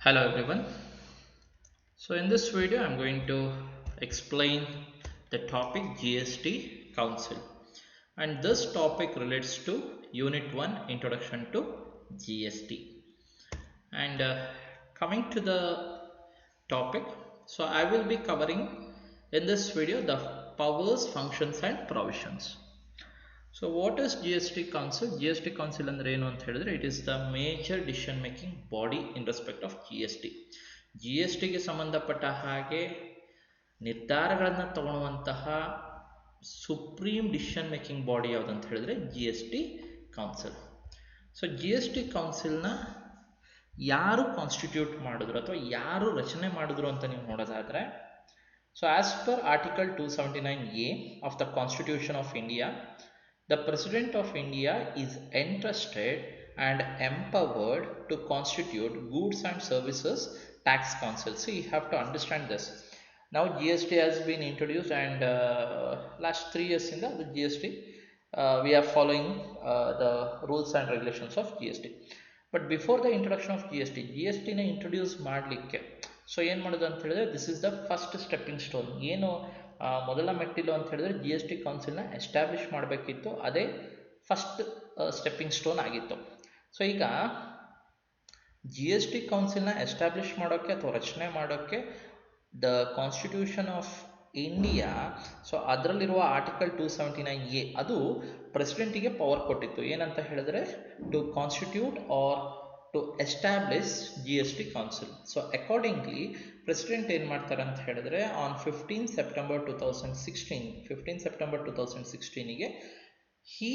Hello everyone. So in this video I'm going to explain the topic GST Council, and this topic relates to Unit 1 Introduction to GST. And coming to the topic, so I will be covering in this video the powers, functions and provisions. So what is GST Council? GST Council ಅಂದ್ರೆ ಏನು ಅಂತ ಹೇಳಿದ್ರೆ it is the major decision making body in respect of GST. GSTಗೆ ಸಂಬಂಧಪಟ್ಟ ಹಾಗೆ ನಿರ್ಧಾರಗಳನ್ನು ತಗೊಳ್ಳುವಂತಹ supreme decision making body ಯಾವುದು ಅಂತ ಹೇಳಿದ್ರೆ GST ಕೌನ್ಸಿಲ್. ಸೊ GST ಕೌನ್ಸಿಲ್ನ ಯಾರು ಕಾನ್ಸ್ಟಿಟ್ಯೂಟ್ ಮಾಡಿದ್ರು ಅಥವಾ ಯಾರು ರಚನೆ ಮಾಡಿದ್ರು ಅಂತ ನೀವು ನೋಡೋದಾದ್ರೆ, so as per article 279A of the constitution of India, the President of India is entrusted and empowered to constitute Goods and Services Tax Council. So you have to understand this. Now GST has been introduced, and last 3 years in the GST we are following the rules and regulations of GST. But before the introduction of GST na introduce ಮಾಡಲಿಕ್ಕೆ so ಏನು ಮಾಡೋದು ಅಂತ ಹೇಳಿದ್ರೆ, this is the first stepping stone. ಏನು ಮೊದಲ ಮೆಟ್ಟಿಲು ಅಂತ ಹೇಳಿದ್ರೆ GST ಕೌನ್ಸಿಲ್ನ ಎಸ್ಟಾಬ್ಲಿಷ್ ಮಾಡಬೇಕಿತ್ತು, ಅದೇ ಫಸ್ಟ್ ಸ್ಟೆಪ್ಪಿಂಗ್ ಸ್ಟೋನ್ ಆಗಿತ್ತು. ಸೊ ಈಗ GST ಕೌನ್ಸಿಲ್ನ ಎಸ್ಟಾಬ್ಲಿಷ್ ಮಾಡೋಕ್ಕೆ ಅಥವಾ ರಚನೆ ಮಾಡೋಕ್ಕೆ the constitution of India, so ಅದರಲ್ಲಿರುವ ಆರ್ಟಿಕಲ್ 279A ಅದು ಪ್ರೆಸಿಡೆಂಟಿಗೆ ಪವರ್ ಕೊಟ್ಟಿತ್ತು. ಏನಂತ ಹೇಳಿದ್ರೆ, to constitute or to establish GST council. So accordingly president ಏನು ಮಾಡ್ತಾರೆ ಅಂತ ಹೇಳಿದ್ರೆ, ಆನ್ 15 ಸೆಪ್ಟೆಂಬರ್ 2016ಗೆ he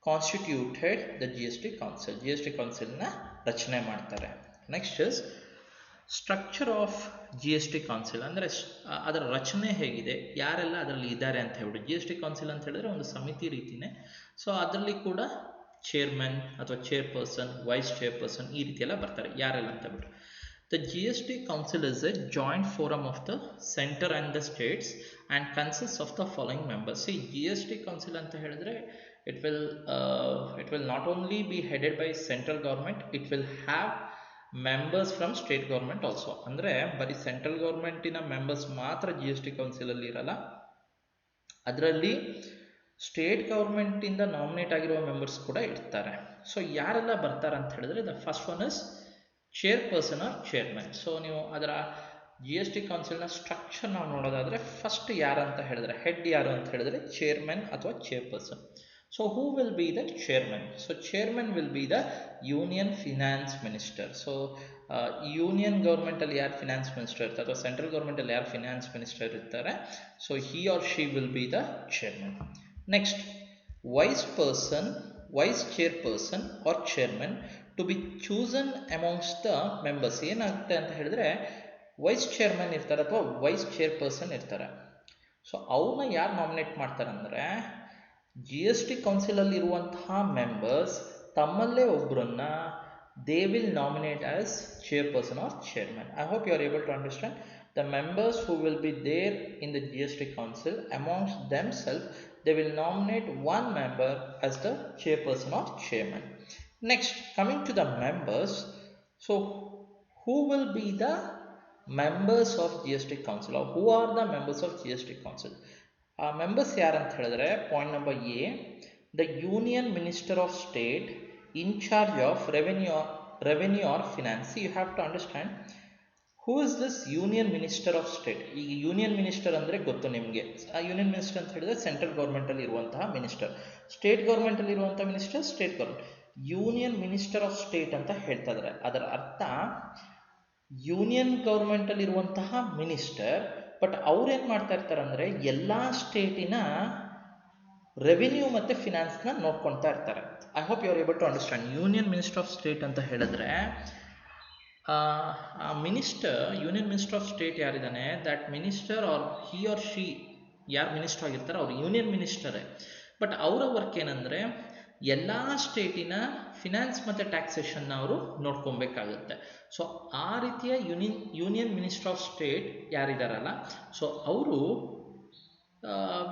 constituted the GST council. GST ಕೌನ್ಸಿಲ್ನ ರಚನೆ ಮಾಡ್ತಾರೆ. Next is structure of GST council, ಅಂದರೆ ಅದರ ರಚನೆ ಹೇಗಿದೆ, ಯಾರೆಲ್ಲ ಅದರಲ್ಲಿ ಇದ್ದಾರೆ ಅಂತ ಹೇಳ್ಬಿಟ್ಟು. GST ಕೌನ್ಸಿಲ್ ಅಂತ ಹೇಳಿದ್ರೆ ಒಂದು ಸಮಿತಿ ರೀತಿನೇ. ಸೊ ಅದರಲ್ಲಿ ಕೂಡ ಚೇರ್ಮನ್ ಅಥವಾ ಚೇರ್ಪರ್ಸನ್, ವೈಸ್ ಚೇರ್ಪರ್ಸನ್ ಈ ರೀತಿ ಎಲ್ಲ ಬರ್ತಾರೆ, ಯಾರೆಲ್ಲ ಅಂತ ಬಿಟ್ಟು. The GST Council is a joint forum of the center and the states and consists of the following members. See, GST Council anta helidre it will not only be headed by central government, it will have members from state government also. ಅಂದ್ರೆ ಬರೀ central ಗೌರ್ಮೆಂಟಿನ members ಮಾತ್ರ GST council ಅಲ್ಲಿ ಇರಲ್ಲ, ಅದರಲ್ಲಿ state ಗೌರ್ಮೆಂಟಿಂದ nominate ಆಗಿರುವ members ಕೂಡ ಇರ್ತಾರೆ. ಸೊ ಯಾರೆಲ್ಲ ಬರ್ತಾರೆ ಅಂತ ಹೇಳಿದ್ರೆ, the first one is chairperson or chairman. So ನೀವು ಅದರ GST ಕೌನ್ಸಿಲ್ನ ಸ್ಟ್ರಕ್ಚರ್ ನಾವು ನೋಡೋದಾದ್ರೆ, ಫಸ್ಟ್ ಯಾರಂತ ಹೇಳಿದ್ರೆ, ಹೆಡ್ ಯಾರು ಅಂತ ಹೇಳಿದ್ರೆ ಚೇರ್ಮನ್ ಅಥವಾ chairperson. So who will be the chairman? So chairman will be the union finance minister. So union ಗೌರ್ಮೆಂಟಲ್ಲಿ ಯಾರು ಫಿನಾನ್ಸ್ ಮಿನಿಸ್ಟರ್ ಇರ್ತಾರೆ ಅಥವಾ ಸೆಂಟ್ರಲ್ ಗೌರ್ಮೆಂಟಲ್ಲಿ ಯಾರು ಫಿನಾನ್ಸ್ ಮಿನಿಸ್ಟರ್ ಇರ್ತಾರೆ, so he or she will be the chairman. Next, vice chairperson or chairman to be chosen amongst the members. ಏನಾಗುತ್ತೆ ಅಂತ ಹೇಳಿದ್ರೆ, ವೈಸ್ ಚೇರ್ಮನ್ ಇರ್ತಾರೆ ಅಥವಾ ವೈಸ್ ಚೇರ್ಪರ್ಸನ್ ಇರ್ತಾರೆ. ಸೊ ಅವ್ರನ್ನ ಯಾರು ನಾಮಿನೇಟ್ ಮಾಡ್ತಾರೆ ಅಂದರೆ, GST ಕೌನ್ಸಿಲಲ್ಲಿ ಇರುವಂತಹ ಮೆಂಬರ್ಸ್ ತಮ್ಮಲ್ಲೇ ಒಬ್ಬರನ್ನ they will nominate as chairperson or chairman. I hope you are able to understand. The members who will be there in the GST council, amongst themselves they will nominate one member as the chairperson or chairman. Next, coming to the members, so who will be the members of GST council, or who are the members of GST council? Members ಯಾರು ಅಂತ ಹೇಳಿದ್ರೆ, point number A, the union minister of state in charge of revenue or finance. You have to understand who is this union minister of state. ಈಗ union minister ಅಂದರೆ ಗೊತ್ತು ನಿಮಗೆ. ಆ union minister ಅಂತ ಹೇಳಿದ್ರೆ ಸೆಂಟ್ರಲ್ ಗೌರ್ಮೆಂಟಲ್ಲಿ ಇರುವಂತಹ ಮಿನಿಸ್ಟರ್, ಸ್ಟೇಟ್ ಗೌರ್ಮೆಂಟಲ್ಲಿ ಇರುವಂತಹ minister state government. Union minister of state ಅಂತ ಹೇಳ್ತಾ ಇದ್ದಾರೆ. ಅದರ ಅರ್ಥ ಯೂನಿಯನ್ ಗೌರ್ಮೆಂಟಲ್ಲಿ ಇರುವಂತಹ ಮಿನಿಸ್ಟರ್, ಬಟ್ ಅವ್ರು ಏನು ಮಾಡ್ತಾ ಇರ್ತಾರೆ ಅಂದರೆ ಎಲ್ಲ ಸ್ಟೇಟಿನ ರೆವಿನ್ಯೂ ಮತ್ತು ಫಿನಾನ್ಸ್ನ ನೋಡ್ಕೊಳ್ತಾ ಇರ್ತಾರೆ. I hope you are able to understand. Union minister of state ಅಂತ ಹೇಳಿದ್ರೆ, ಆ minister, union minister of state ಯಾರಿದ್ದಾನೆ, that minister or he or she ಯಾರು ಮಿನಿಸ್ಟರ್ ಆಗಿರ್ತಾರೆ ಅವ್ರು ಯೂನಿಯನ್ ಮಿನಿಸ್ಟರೇ. ಬಟ್ ಅವರ ವರ್ಕ್ ಏನಂದರೆ, ಎಲ್ಲ ಸ್ಟೇಟಿನ ಫಿನಾನ್ಸ್ ಮತ್ತು ಟ್ಯಾಕ್ಸೇಷನ್ನ ಅವರು ನೋಡ್ಕೊಬೇಕಾಗುತ್ತೆ. ಸೊ ಆ ರೀತಿಯ ಯೂನಿಯನ್ ಮಿನಿಸ್ಟರ್ ಆಫ್ ಸ್ಟೇಟ್ ಯಾರಿದಾರಲ್ಲ, ಸೊ ಅವರು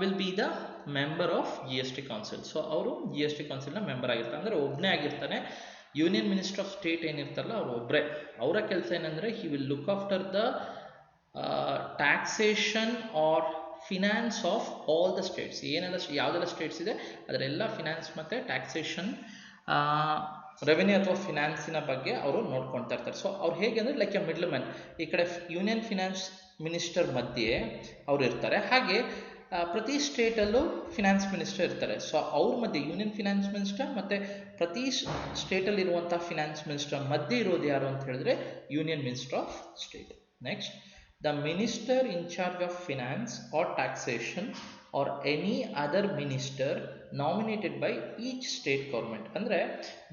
will be the member of GST council. So ಅವರು GST ಕೌನ್ಸಿಲ್ನ ಮೆಂಬರ್ ಆಗಿರ್ತಾರೆ, ಅಂದರೆ ಒಬ್ಬನೇ ಆಗಿರ್ತಾನೆ. ಯೂನಿಯನ್ ಮಿನಿಸ್ಟರ್ ಆಫ್ ಸ್ಟೇಟ್ ಏನಿರ್ತಾರಲ್ಲ ಅವ್ರು ಒಬ್ಬರೇ. ಅವರ ಕೆಲಸ ಏನಂದರೆ he will look after the taxation or finance of all the states. ಏನೆಲ್ಲ ಯಾವುದೆಲ್ಲ ಸ್ಟೇಟ್ಸ್ ಇದೆ ಅದರೆಲ್ಲ ಫಿನಾನ್ಸ್ ಮತ್ತು ಟ್ಯಾಕ್ಸೇಷನ್, ರೆವೆನ್ಯೂ ಅಥವಾ ಫಿನಾನ್ಸಿನ ಬಗ್ಗೆ ಅವರು ನೋಡ್ಕೊಳ್ತಾ ಇರ್ತಾರೆ. ಸೊ ಅವ್ರು ಹೇಗೆ ಅಂದರೆ ಲೈಕ್ ಎ ಮಿಡ್ಲ್ ಮ್ಯಾನ್, ಈ ಕಡೆ ಯೂನಿಯನ್ ಫಿನಾನ್ಸ್ ಮಿನಿಸ್ಟರ್ ಮಧ್ಯೆ ಅವರು ಇರ್ತಾರೆ. ಹಾಗೆ ಪ್ರತಿ ಸ್ಟೇಟಲ್ಲೂ ಫಿನಾನ್ಸ್ ಮಿನಿಸ್ಟರ್ ಇರ್ತಾರೆ. ಸೊ ಅವ್ರ ಮಧ್ಯೆ ಯೂನಿಯನ್ ಫಿನಾನ್ಸ್ ಮಿನಿಸ್ಟರ್ ಮತ್ತು ಪ್ರತಿ ಸ್ಟೇಟಲ್ಲಿರುವಂಥ ಫಿನಾನ್ಸ್ ಮಿನಿಸ್ಟರ್ ಮಧ್ಯೆ ಇರೋದು ಯಾರು ಅಂತ ಹೇಳಿದ್ರೆ union minister of state. Next, the minister in charge of finance or taxation or any other minister nominated by each state government. ಅಂದರೆ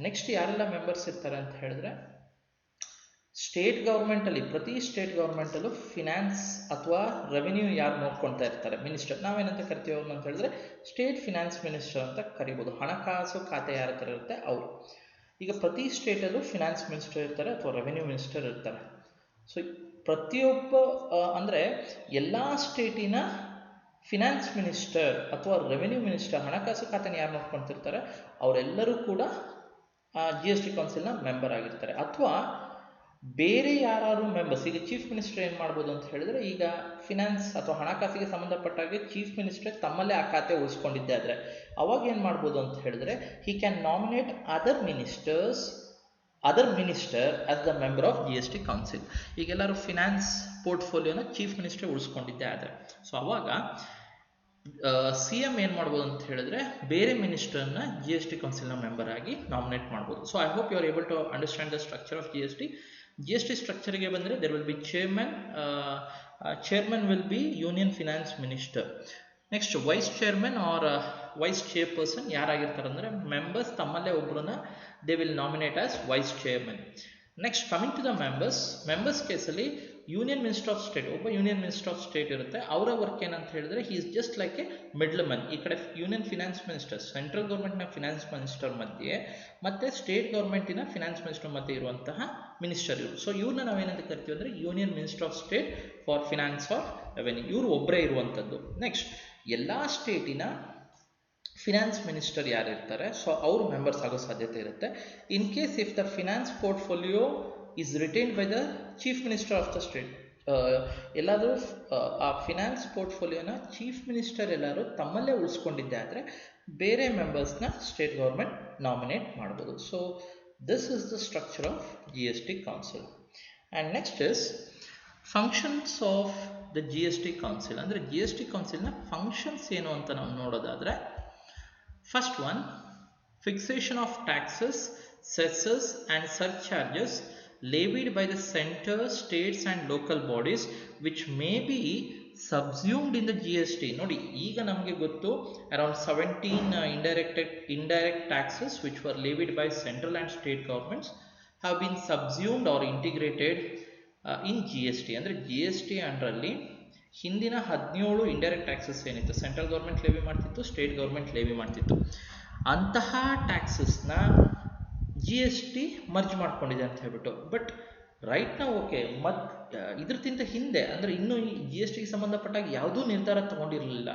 ನೆಕ್ಸ್ಟ್ ಯಾರೆಲ್ಲ ಮೆಂಬರ್ಸ್ ಇರ್ತಾರೆ ಅಂತ ಹೇಳಿದ್ರೆ, ಸ್ಟೇಟ್ ಗೌರ್ಮೆಂಟಲ್ಲಿ ಪ್ರತಿ ಸ್ಟೇಟ್ ಗೌರ್ಮೆಂಟಲ್ಲೂ ಫಿನಾನ್ಸ್ ಅಥವಾ ರೆವೆನ್ಯೂ ಯಾರು ನೋಡ್ಕೊಳ್ತಾ ಇರ್ತಾರೆ ಮಿನಿಸ್ಟರ್, ನಾವೇನಂತ ಕರಿತೀವಿ ಅವ್ರನ್ನ ಅಂತ ಹೇಳಿದ್ರೆ ಸ್ಟೇಟ್ ಫಿನಾನ್ಸ್ ಮಿನಿಸ್ಟರ್ ಅಂತ ಕರಿಬೋದು. ಹಣಕಾಸು ಖಾತೆ ಯಾರ ಹತ್ರ ಇರುತ್ತೆ ಅವರು. ಈಗ ಪ್ರತಿ ಸ್ಟೇಟಲ್ಲೂ ಫಿನಾನ್ಸ್ ಮಿನಿಸ್ಟರ್ ಇರ್ತಾರೆ ಅಥವಾ ರೆವೆನ್ಯೂ ಮಿನಿಸ್ಟರ್ ಇರ್ತಾರೆ. ಸೊ ಪ್ರತಿಯೊಬ್ಬ ಅಂದರೆ ಎಲ್ಲ ಸ್ಟೇಟಿನ ಫಿನಾನ್ಸ್ ಮಿನಿಸ್ಟರ್ ಅಥವಾ ರೆವೆನ್ಯೂ ಮಿನಿಸ್ಟರ್, ಹಣಕಾಸು ಖಾತೆನ ಯಾರು ನೋಡ್ಕೊಳ್ತಿರ್ತಾರೆ ಅವರೆಲ್ಲರೂ ಕೂಡ GST ಕೌನ್ಸಿಲ್ನ ಮೆಂಬರ್ ಆಗಿರ್ತಾರೆ. ಅಥವಾ ಬೇರೆ ಯಾರು ಮೆಂಬರ್ಸ್, ಈಗ ಚೀಫ್ ಮಿನಿಸ್ಟರ್ ಏನು ಮಾಡ್ಬೋದು ಅಂತ ಹೇಳಿದ್ರೆ, ಈಗ ಫಿನಾನ್ಸ್ ಅಥವಾ ಹಣಕಾಸಿಗೆ ಸಂಬಂಧಪಟ್ಟಾಗೆ ಚೀಫ್ ಮಿನಿಸ್ಟರ್ ತಮ್ಮಲ್ಲೇ ಆ ಖಾತೆ ಉಳಿಸ್ಕೊಂಡಿದ್ದೆ ಆದರೆ ಅವಾಗ ಏನು ಮಾಡ್ಬೋದು ಅಂತ ಹೇಳಿದ್ರೆ, he can nominate other minister as the member of GST council. ಈಗೆಲ್ಲರೂ ಫಿನಾನ್ಸ್ ಪೋರ್ಟ್ಫೋಲಿಯೋನ ಚೀಫ್ ಮಿನಿಸ್ಟರ್ ಉಳಿಸ್ಕೊಂಡಿದ್ದೆ ಆದರೆ, ಸೊ ಅವಾಗ CM ಏನು ಮಾಡ್ಬೋದು ಅಂತ ಹೇಳಿದ್ರೆ ಬೇರೆ ಮಿನಿಸ್ಟರ್ನ GST ಕೌನ್ಸಿಲ್ನ ಮೆಂಬರ್ ಆಗಿ ನಾಮಿನೇಟ್ ಮಾಡ್ಬೋದು. So I hope you are able to understand the structure of GST ಸ್ಟ್ರಕ್ಚರ್ಗೆ ಬಂದರೆ there will be chairman will be union finance minister. Next, vice chairman or vice chairperson ಯಾರಾಗಿರ್ತಾರೆ ಅಂದರೆ ಮೆಂಬರ್ಸ್ ತಮ್ಮಲ್ಲೇ ಒಬ್ಬರನ್ನ they will nominate as vice chairman. Next, coming to the members ಕೇಸಲ್ಲಿ union minister of state, ಒಬ್ಬ union minister of state ಇರುತ್ತೆ. ಅವರ work ಏನಂತ ಹೇಳಿದ್ರೆ he is just like a middle man. ಈ ಕಡೆ ಯೂನಿಯನ್ ಫಿನಾನ್ಸ್ ಮಿನಿಸ್ಟರ್, ಸೆಂಟ್ರಲ್ ಗೌರ್ಮೆಂಟ್ನ finance minister ಮಧ್ಯೆ ಮತ್ತು ಸ್ಟೇಟ್ ಗೌರ್ಮೆಂಟಿನ ಫಿನಾನ್ಸ್ ಮಿನಿಸ್ಟರ್ ಮಧ್ಯೆ ಇರುವಂತಹ ಮಿನಿಸ್ಟರ್ ಇವರು. ಸೊ ಇವ್ರನ್ನ ನಾವೇನಂತ ಕರಿತೀವಿ ಅಂದರೆ union minister of state for finance or revenue. ಇವರು ಒಬ್ಬರೇ ಇರುವಂಥದ್ದು. ನೆಕ್ಸ್ಟ್, ಎಲ್ಲ ಸ್ಟೇಟಿನ ಫಿನಾನ್ಸ್ ಮಿನಿಸ್ಟರ್ ಯಾರಿರ್ತಾರೆ ಸೊ ಅವರು ಮೆಂಬರ್ಸ್ ಆಗೋ ಸಾಧ್ಯತೆ ಇರುತ್ತೆ. In case if the finance portfolio is retained by the chief minister of the state, ಎಲ್ಲಾದರೂ ಆ ಫಿನಾನ್ಸ್ ಪೋರ್ಟ್ಫೋಲಿಯೋನ ಚೀಫ್ ಮಿನಿಸ್ಟರ್ ಎಲ್ಲರೂ ತಮ್ಮಲ್ಲೇ ಉಳಿಸ್ಕೊಂಡಿದ್ದೆ ಆದರೆ ಬೇರೆ ಮೆಂಬರ್ಸ್ನ ಸ್ಟೇಟ್ ಗೌರ್ಮೆಂಟ್ ನಾಮಿನೇಟ್ ಮಾಡ್ಬೋದು. So this is the structure of GST council. And next is functions of the GST council. ಅಂದರೆ GST ಕೌನ್ಸಿಲ್ನ ಫಂಕ್ಷನ್ಸ್ ಏನು ಅಂತ ನಾವು ನೋಡೋದಾದರೆ, first one, fixation of taxes, cesses and surcharges levied by the center, states and local bodies which may be subsumed in the GST. ನೋಡಿ, ಈಗ ನಮಗೆ ಗೊತ್ತು around 17 indirect taxes which were levied by central and state governments have been subsumed or integrated in GST. ಅಂದರೆ GST ಅಂಡರಲ್ಲಿ ಹಿಂದಿನ 17 indirect taxes ಏನಿತ್ತು, central government Levi ಮಾಡ್ತಿತ್ತು, state government Levi ಮಾಡ್ತಿತ್ತು, ಅಂತಹ ಟ್ಯಾಕ್ಸಸ್ನ GST ಮರ್ಜ್ ಮಾಡ್ಕೊಂಡಿದೆ ಅಂತ ಹೇಳ್ಬಿಟ್ಟು. ಬಟ್ ರೈಟ್ ನಾವು ಓಕೆ, ಇದ್ರಕ್ಕಿಂತ ಹಿಂದೆ ಅಂದರೆ ಇನ್ನೂ ಈ GSTಗೆ ಸಂಬಂಧಪಟ್ಟಾಗ ಯಾವುದೂ ನಿರ್ಧಾರ ತಗೊಂಡಿರಲಿಲ್ಲ.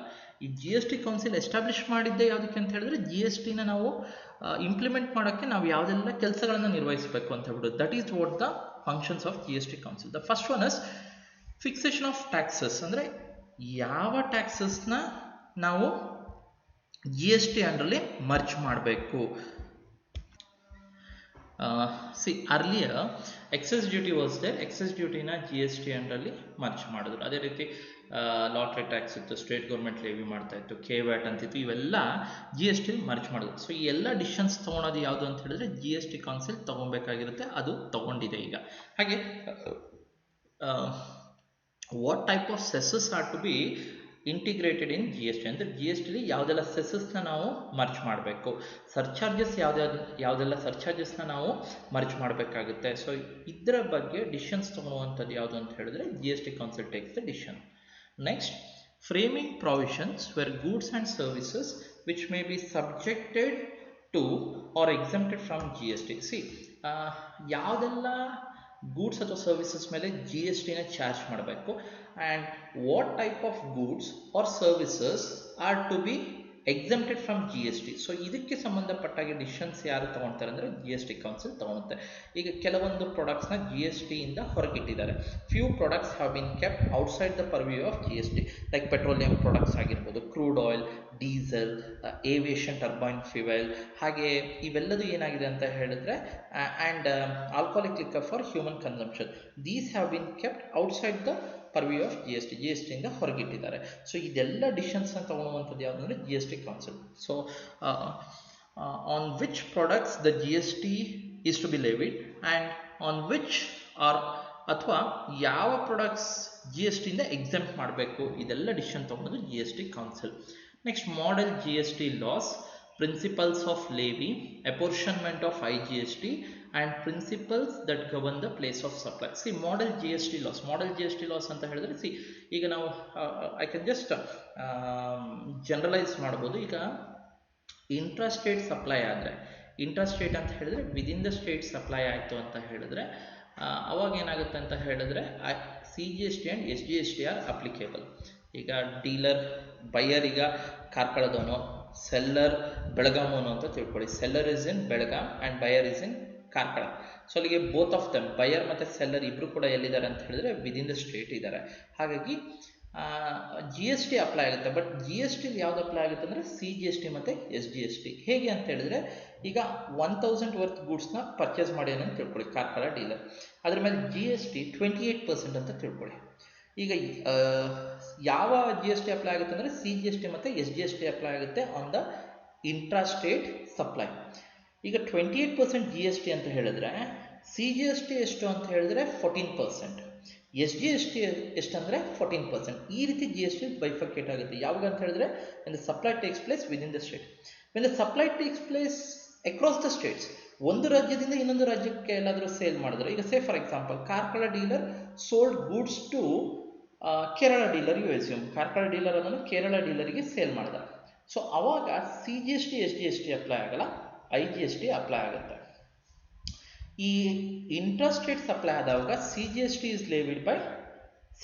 ಈ GST ಕೌನ್ಸಿಲ್ ಎಸ್ಟಾಬ್ಲಿಷ್ ಮಾಡಿದ್ದೆ ಯಾವುದಕ್ಕೆ ಅಂತ ಹೇಳಿದ್ರೆ GSTನ ನಾವು ಇಂಪ್ಲಿಮೆಂಟ್ ಮಾಡೋಕ್ಕೆ ನಾವು ಯಾವುದೆಲ್ಲ ಕೆಲಸಗಳನ್ನು ನಿರ್ವಹಿಸಬೇಕು ಅಂತ ಹೇಳ್ಬಿಟ್ಟು. That is what the functions of GST council. The first one is fixation of taxes. ಅಂದರೆ ಯಾವ ಟ್ಯಾಕ್ಸಸ್ನ ನಾವು GST ಅಂಡರಲ್ಲಿ ಮರ್ಜ್ ಮಾಡಬೇಕು. Earlier excise duty was there, excise ಡ್ಯೂಟಿನ GST ಅಂಡರಲ್ಲಿ ಮರ್ಜ್ ಮಾಡಿದ್ರು. ಅದೇ ರೀತಿ ಲಾಟ್ರಿ ಟ್ಯಾಕ್ಸ್ ಇತ್ತು, ಸ್ಟೇಟ್ ಗೌರ್ಮೆಂಟ್ ಲೇವಿ ಮಾಡ್ತಾ ಇತ್ತು, KVAT ಅಂತಿತ್ತು, ಇವೆಲ್ಲ GST ಮರ್ಜ್ ಮಾಡಿದ್ರು. ಸೊ ಈ ಎಲ್ಲ ಡಿಸಿಷನ್ಸ್ ತೊಗೊಳೋದು ಯಾವುದು ಅಂತ ಹೇಳಿದ್ರೆ GST ಕೌನ್ಸಿಲ್ ತೊಗೊಬೇಕಾಗಿರುತ್ತೆ, ಅದು ತೊಗೊಂಡಿದೆ ಈಗ. ಹಾಗೆ what type of cesses are to be integrated in GST ಅಂದರೆ GSTಲಿ ಯಾವುದೆಲ್ಲ ಸೆಸಸ್ನ ನಾವು ಮರ್ಜ್ ಮಾಡಬೇಕು, ಸರ್ಚಾರ್ಜಸ್ ಯಾವುದೆಲ್ಲ ಸರ್ಚಾರ್ಜಸ್ನ ನಾವು ಮರ್ಜ್ ಮಾಡಬೇಕಾಗುತ್ತೆ. ಸೊ ಇದರ ಬಗ್ಗೆ ಡಿಸಿಷನ್ಸ್ ತೊಗೊಳುವಂಥದ್ದು ಯಾವುದು ಅಂತ ಹೇಳಿದ್ರೆ GST council takes the decision. Next, framing provisions where goods and services which may be subjected to or exempted from GST. ಯಾವುದೆಲ್ಲ ಗೂಡ್ಸ್ ಅಥವಾ ಸರ್ವಿಸಸ್ ಮೇಲೆ GSTನ ಚಾರ್ಜ್ ಮಾಡಬೇಕು, and what type of goods or services are to be exempted from G S T. So ಇದಕ್ಕೆ ಸಂಬಂಧಪಟ್ಟಾಗ decisions ಯಾರು ತಗೊಳ್ತಾರೆ ಅಂದರೆ ಜಿ ಎಸ್ ಟಿ ಕೌನ್ಸಿಲ್ ತಗೊಳುತ್ತೆ. ಈಗ ಕೆಲವೊಂದು ಪ್ರಾಡಕ್ಟ್ಸ್ನ ಜಿ ಎಸ್ ಟಿಯಿಂದ ಹೊರಗಿಟ್ಟಿದ್ದಾರೆ. Few products have been kept outside the purview of G S T, like petroleum products ಆಗಿರ್ಬೋದು, crude oil, diesel, aviation turbine fuel, ಹಾಗೆ ಇವೆಲ್ಲದೂ ಏನಾಗಿದೆ ಅಂತ ಹೇಳಿದ್ರೆ and alcoholic liquor for human consumption, these have been kept outside the purview of G S T, G S ಟಿಯಿಂದ ಹೊರಗಿಟ್ಟಿದ್ದಾರೆ. So ಇದೆಲ್ಲ ಡಿಸಿಷನ್ಸ್ನ ತಗೊಳ್ಳುವಂಥದ್ದು ಯಾವುದಂದ್ರೆ G S T council. So on which products the G S T is to be levied and on which are ಅಥವಾ ಯಾವ products G S ಟಿಯಿಂದ exempt ಮಾಡಬೇಕು, ಇದೆಲ್ಲ ಡಿಸಿಷನ್ ತಗೊಳ್ಳೋದು G S T council. Next model G S T laws, principles of levy, apportionment of IGST and principles that govern the place of supply. See model GST laws, model GST laws ಅಂತ ಹೇಳಿದ್ರೆ see ಈಗ ನಾವು I can just generalize ಮಾಡಬಹುದು. ಈಗ intra state supply ಆದರೆ, intra state ಅಂತ ಹೇಳಿದ್ರೆ within the state supply ಆಯಿತು ಅಂತ ಹೇಳಿದ್ರೆ ಅವಾಗ ಏನಾಗುತ್ತೆ ಅಂತ ಹೇಳಿದ್ರೆ CGST and SGST are applicable. ಈಗ ಡೀಲರ್ ಬೈಯರ್ ಈಗ ಕಾರ್ಕಳದವನು, ಸೆಲ್ಲರ್ ಬೆಳಗಾಮೋನು ಅಂತ ತಿಳ್ಕೊಳ್ಳಿ. Seller is in Belgaum and buyer is in Karkala. So ಅಲ್ಲಿಗೆ ಬೋತ್ ಆಫ್ ದಮ್ ಬಯರ್ ಮತ್ತು ಸೆಲ್ಲರ್ ಇಬ್ಬರು ಕೂಡ ಎಲ್ಲಿದ್ದಾರೆ ಅಂತ ಹೇಳಿದ್ರೆ ವಿದಿನ್ ದ ಸ್ಟೇಟ್ ಇದ್ದಾರೆ. ಹಾಗಾಗಿ ಜಿ ಎಸ್ ಟಿ ಅಪ್ಲೈ ಆಗುತ್ತೆ. ಬಟ್ ಜಿ ಎಸ್ ಟಿಲಿ ಯಾವ್ದು ಅಪ್ಲೈ ಆಗುತ್ತೆ ಅಂದರೆ CGST ಮತ್ತು SGST. ಹೇಗೆ ಅಂತ ಹೇಳಿದ್ರೆ ಈಗ 1000 ವರ್ತ್ ಗೂಡ್ಸ್ನ ಪರ್ಚೇಸ್ ಮಾಡಿ ಅಂತ ತಿಳ್ಕೊಳ್ಳಿ ಕಾರ್ಕಳ ಡೀಲರ್, ಅದ್ರ ಮೇಲೆ GST 28% ಅಂತ ತಿಳ್ಕೊಳ್ಳಿ. ಈಗ ಯಾವ ಜಿ ಎಸ್ ಟಿ ಅಪ್ಲೈ ಆಗುತ್ತೆ ಅಂದರೆ CGST ಮತ್ತು SGST ಅಪ್ಲೈ ಆಗುತ್ತೆ on the intra state supply. ಈಗ 28% GST ಅಂತ ಹೇಳಿದ್ರೆ CGST ಎಷ್ಟು ಅಂತ ಹೇಳಿದ್ರೆ 14%, SGST ಎಷ್ಟು ಅಂದರೆ 14%. ಈ ರೀತಿ GST ಬೈಫರ್ಕೇಟ್ ಆಗುತ್ತೆ. ಯಾವಾಗ ಅಂತ ಹೇಳಿದ್ರೆ when the supply takes place within the state, when the supply takes place across the states, ಒಂದು ರಾಜ್ಯದಿಂದ ಇನ್ನೊಂದು ರಾಜ್ಯಕ್ಕೆ ಎಲ್ಲಾದರೂ ಸೇಲ್ ಮಾಡಿದ್ರೆ, ಈಗ say for example Karkala dealer sold goods to Kerala dealer, you assume Karkala dealer ಅದನ್ನು ಕೇರಳ ಡೀಲರಿಗೆ ಸೇಲ್ ಮಾಡಿದ. ಸೊ ಅವಾಗ CGST SGST ಅಪ್ಲೈ ಆಗಲ್ಲ, IGST ಅಪ್ಲೈ ಆಗುತ್ತೆ. ಈ ಇಂಟ್ರಾ ಸ್ಟೇಟ್ ಸಪ್ಲೈ ಆದಾಗ CGST is levied by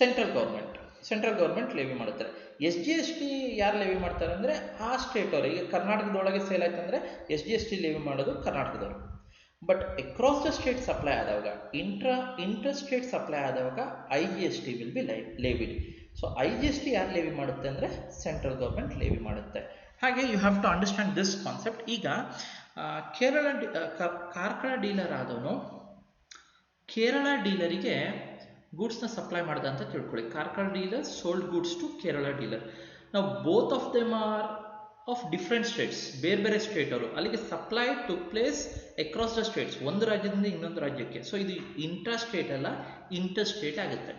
central government, central government levy ಮಾಡುತ್ತಾರೆ. SGST ಯಾರು ಲೇವಿ ಮಾಡ್ತಾರೆ ಅಂದರೆ ಆ ಸ್ಟೇಟ್ ಅವರು. ಈಗ ಕರ್ನಾಟಕದೊಳಗೆ ಸೇಲ್ ಆಯ್ತು ಅಂದರೆ SGST ಲೇವಿ ಮಾಡೋದು ಕರ್ನಾಟಕದವರು. But across the state supply ಆದಾಗ, ಇಂಟ್ರಾ ಸ್ಟೇಟ್ ಸಪ್ಲೈ ಆದಾಗ IGST will be levied. So IGST ಯಾರು ಲೇವಿ ಮಾಡುತ್ತೆ ಅಂದರೆ ಸೆಂಟ್ರಲ್ ಗೌರ್ಮೆಂಟ್ ಲೇವಿ ಮಾಡುತ್ತೆ. ಹಾಗೆ you have to understand this concept. ಈಗ ಕಾರ್ಕಳ ಡೀಲರ್ ಆದವನು ಕೇರಳ ಡೀಲರಿಗೆ ಗೂಡ್ಸ್ನ ಸಪ್ಲೈ ಮಾಡ್ದ ಅಂತ ತಿಳ್ಕೊಳ್ಳಿ. Karkala dealer sold goods to Kerala dealer. ನಾವು both of them are of different states, ಬೇರೆ ಬೇರೆ ಸ್ಟೇಟ್ ಅವರು. ಅಲ್ಲಿಗೆ supply to place across the states, ಒಂದು ರಾಜ್ಯದಿಂದ ಇನ್ನೊಂದು ರಾಜ್ಯಕ್ಕೆ. ಸೊ ಇದು ಇಂಟ್ರಾ ಸ್ಟೇಟ್ ಅಲ್ಲ, ಇಂಟರ್ ಸ್ಟೇಟ್ ಆಗುತ್ತೆ.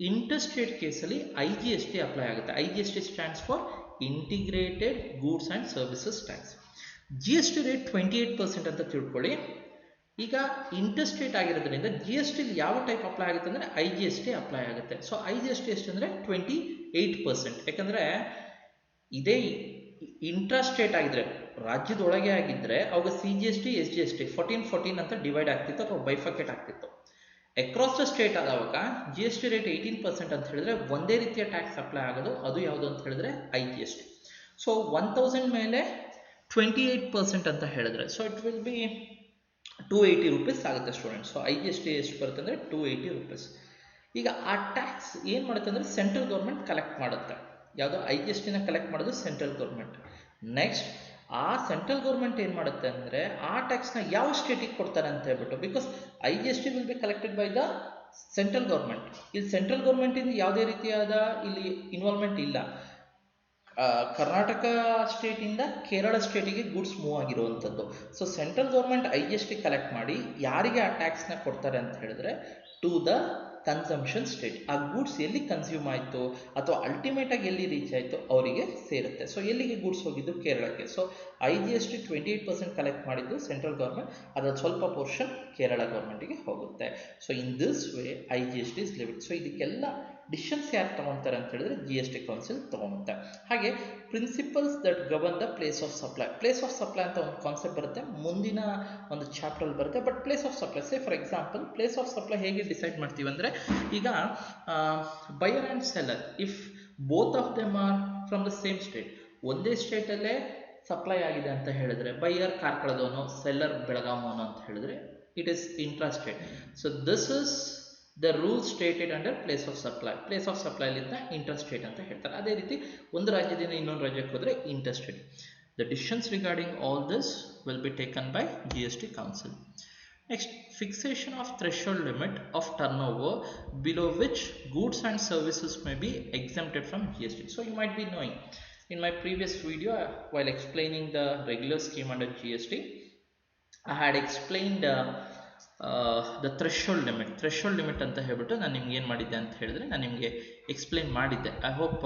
ಇಂಟರ್ ಸ್ಟೇಟ್ ಕೇಸಲ್ಲಿ IGST ಅಪ್ಲೈ ಆಗುತ್ತೆ. IGST stands for integrated goods and services tax. GST rate 28% ಅಂತ ತಿಳ್ಕೊಳ್ಳಿ. ಈಗ ಇಂಟರ್ ಸ್ಟೇಟ್ ಆಗಿರೋದ್ರಿಂದ GST ಯಾವ ಟೈಪ್ ಅಪ್ಲೈ ಆಗುತ್ತೆ ಅಂದರೆ IGST ಅಪ್ಲೈ ಆಗುತ್ತೆ. ಸೊ IGST ಎಷ್ಟು ಅಂದರೆ 28%. ಯಾಕಂದರೆ ಇದೇ ಇಂಟ್ರಾ ಸ್ಟೇಟ್ ಆಗಿದ್ರೆ, ರಾಜ್ಯದೊಳಗೆ ಆಗಿದ್ದರೆ ಅವಾಗ CGST SGST 14 ಅಂತ ಡಿವೈಡ್ ಆಗ್ತಿತ್ತು ಅಥವಾ ಬೈಫರ್ಕೇಟ್ ಆಗ್ತಿತ್ತು. ಅಕ್ರಾಸ್ ದ ಸ್ಟೇಟ್ ಆದಾಗ GST ರೇಟ್ 18% ಅಂತ ಹೇಳಿದ್ರೆ ಒಂದೇ ರೀತಿಯ ಟ್ಯಾಕ್ಸ್ ಅಪ್ಲೈ ಆಗೋದು, ಅದು ಯಾವುದು ಅಂತ ಹೇಳಿದ್ರೆ IGST. ಸೊ 1000 ಮೇಲೆ 28% ಅಂತ ಹೇಳಿದ್ರೆ so it will be 280 rupees ಆಗುತ್ತೆ ಸ್ಟೂಡೆಂಟ್ಸ್. ಸೊ IGST ಎಷ್ಟು ಬರುತ್ತೆ ಅಂದರೆ 280 ರೂಪೀಸ್. ಈಗ ಆ ಟ್ಯಾಕ್ಸ್ ಏನು ಮಾಡುತ್ತೆ ಅಂದರೆ ಸೆಂಟ್ರಲ್ ಗೌರ್ಮೆಂಟ್ ಕಲೆಕ್ಟ್ ಮಾಡುತ್ತೆ. ಯಾವುದೋ IGSTನ ಕಲೆಕ್ಟ್ ಮಾಡೋದು ಸೆಂಟ್ರಲ್ ಗೌರ್ಮೆಂಟ್. ನೆಕ್ಸ್ಟ್ ಆ ಸೆಂಟ್ರಲ್ ಗೌರ್ಮೆಂಟ್ ಏನು ಮಾಡುತ್ತೆ ಅಂದರೆ ಆ ಟ್ಯಾಕ್ಸ್ನ ಯಾವ ಸ್ಟೇಟಿಗೆ ಕೊಡ್ತಾರೆ ಅಂತ ಹೇಳ್ಬಿಟ್ಟು, because IGST will B collected by the central government. ಇಲ್ಲಿ ಸೆಂಟ್ರಲ್ ಗೌರ್ಮೆಂಟಿಂದ ಯಾವುದೇ ರೀತಿಯಾದ ಇಲ್ಲಿ ಇನ್ವಾಲ್ವ್ಮೆಂಟ್ ಇಲ್ಲ. ಕರ್ನಾಟಕ ಸ್ಟೇಟಿಂದ ಕೇರಳ ಸ್ಟೇಟಿಗೆ ಗೂಡ್ಸ್ ಮೂವ್ ಆಗಿರುವಂಥದ್ದು. So central government IGST collect ಮಾಡಿ ಯಾರಿಗೆ ಆ ಟ್ಯಾಕ್ಸ್ನ ಕೊಡ್ತಾರೆ ಅಂತ ಹೇಳಿದ್ರೆ ಟು ದ ಕನ್ಸಂಪ್ಷನ್ ಸ್ಟೇಟ್. ಆ ಗೂಡ್ಸ್ ಎಲ್ಲಿ ಕನ್ಸ್ಯೂಮ್ ಆಯಿತು ಅಥವಾ ಅಲ್ಟಿಮೇಟಾಗಿ ಎಲ್ಲಿ ರೀಚ್ ಆಯಿತು ಅವರಿಗೆ ಸೇರುತ್ತೆ. ಸೊ ಎಲ್ಲಿಗೆ ಗೂಡ್ಸ್ ಹೋಗಿದ್ದು ಕೇರಳಕ್ಕೆ. ಸೊ IGST 28% ಕಲೆಕ್ಟ್ ಮಾಡಿದ್ದು ಸೆಂಟ್ರಲ್ ಗೌರ್ಮೆಂಟ್, ಅದರ ಸ್ವಲ್ಪ ಪೋರ್ಷನ್ ಕೇರಳ ಗೌರ್ಮೆಂಟಿಗೆ ಹೋಗುತ್ತೆ. So in this way IGST is limit. So ಇದಕ್ಕೆಲ್ಲ ಡಿಸಿಷನ್ಸ್ ಯಾರು ತಗೊಳ್ತಾರೆ ಅಂತ ಹೇಳಿದ್ರೆ GST ಕೌನ್ಸಿಲ್ ತಗೊಳುತ್ತೆ. ಹಾಗೆ principles that govern the place of supply. Place of supply ಅಂತ ಒಂದು ಕಾನ್ಸೆಪ್ಟ್ ಬರುತ್ತೆ, ಮುಂದಿನ ಒಂದು ಚಾಪ್ಟರ್ ಬರುತ್ತೆ. But place of supply, say for example place of supply ಹೇಗೆ ಡಿಸೈಡ್ ಮಾಡ್ತೀವಿ ಅಂದರೆ, ಈಗ buyer and seller, if both of them are from the same state, ಒಂದೇ ಸ್ಟೇಟಲ್ಲೇ ಸಪ್ಲೈ ಆಗಿದೆ ಅಂತ ಹೇಳಿದ್ರೆ, ಬೈಯರ್ ಕಾರ್ಕಳದವನು, ಸೆಲ್ಲರ್ ಬೆಳಗಾಮವನು ಅಂತ ಹೇಳಿದ್ರೆ it is intra state. So this is the rule stated under place of supply. Place of ಸಪ್ಲೈಲಿಂದ intra state ಅಂತ ಹೇಳ್ತಾರೆ. ಅದೇ ರೀತಿ ಒಂದು ರಾಜ್ಯದಿಂದ ಇನ್ನೊಂದು ರಾಜ್ಯಕ್ಕೆ ಹೋದರೆ inter state. The decisions regarding all this will be taken by GST Council. Next, fixation of threshold limit of turnover below which goods and services may be exempted from GST. So you might be knowing, in my previous video while explaining the regular scheme under GST, I had explained the threshold limit. Threshold limit anta ಹೇಳ್ಬಿಟ್ಟು ನಾನು ನಿಮಗೆ ಏನು ಮಾಡಿದ್ದೆ ಅಂತ ಹೇಳಿದ್ರೆ ನಾನು ನಿಮಗೆ explain ಮಾಡಿದ್ದೆ. I hope